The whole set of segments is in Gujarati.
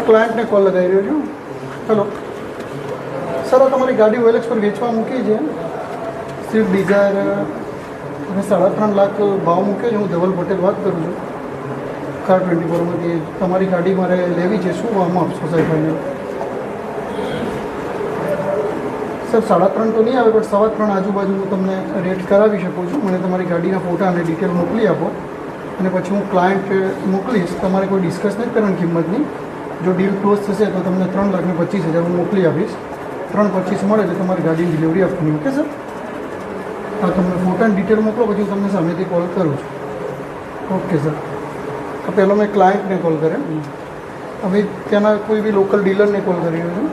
ક્લાયન્ટને કોલ લગાવી રહ્યો છું. હેલો સર, આ તમારી ગાડી OLX પર વેચવા મૂકી છે. સ્વિફ્ટ ડિઝાયર અને 3.5 લાખ ભાવ મૂક્યો છે. હું ધવલ પટેલ વાત કરું છું કાર 24માંથી. તમારી ગાડી મારે લેવી છે. શું ભાવમાં આપશો સાહેબ ફાઇનલ? સર 3.5 તો નહીં આવે, પણ 3.25 આજુબાજુ હું તમને રેટ કરાવી શકું છું. મને તમારી ગાડીના ફોટા અને ડિટેલ મોકલી આપો અને પછી હું ક્લાયન્ટ મોકલીશ. તમારે કોઈ ડિસ્કસ નથી કરવાની કિંમતની. જો ડીલ ક્લોઝ થશે તો તમને 3,25,000 હું મોકલી આપીશ. 3.25 મળે એટલે તમારી ગાડીની ડિલિવરી આપવાની. Okay sir? હા, તમને ફોટાની ડિટેલ મોકલો, પછી હું તમને સામેથી કોલ કરું છું. Okay sir. તો પહેલો મેં ક્લાયન્ટને કોલ કર્યો. હવે ત્યાંના કોઈ બી લોકલ ડીલરને કોલ કર્યો છું.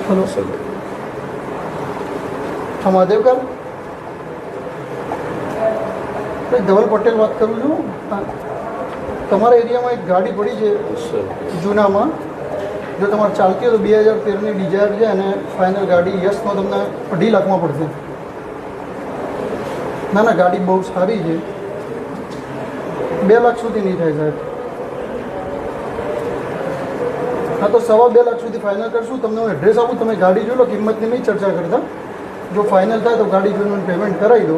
હલો સર, હા મહાદેવકર, ધવલ પટેલ વાત કરું છું. તમારા એરિયામાં એક ગાડી પડી છે જૂનામાં. જો તમારે ચાલતી હોય તો 2013ની ડિઝાયર છે અને ફાઇનલ ગાડી યસમાં તમને 2.5 લાખમાં પડશે. ના ના, ગાડી બહુ સારી છે. 2 લાખ સુધી નહીં થાય સાહેબ. હા, તો 2.5 લાખ સુધી ફાઇનલ કરશું. તમને હું એડ્રેસ આપું, તમે ગાડી જોઈ લો. કિંમતની નહીં ચર્ચા કરતા. જો ફાઇનલ થાય તો ગાડી જોઈને પેમેન્ટ કરાવી દો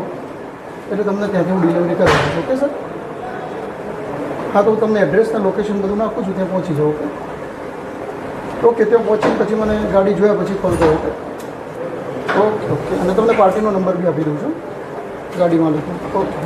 એટલે તમને ત્યાંથી હું ડિલિવરી કરાવી દઈશ. Okay sir? હા, તો હું તમને એડ્રેસ ને લોકેશન બધું નાખું છું. ત્યાં પહોંચી જાઓ. ઓકે ઓકે, ત્યાં પહોંચીને પછી મને ગાડી જોયા પછી કોલ કરો. Okay okay okay. અને તમને પાર્ટીનો નંબર બી આપી દઉં છું ગાડીમાં લખું. ઓકે.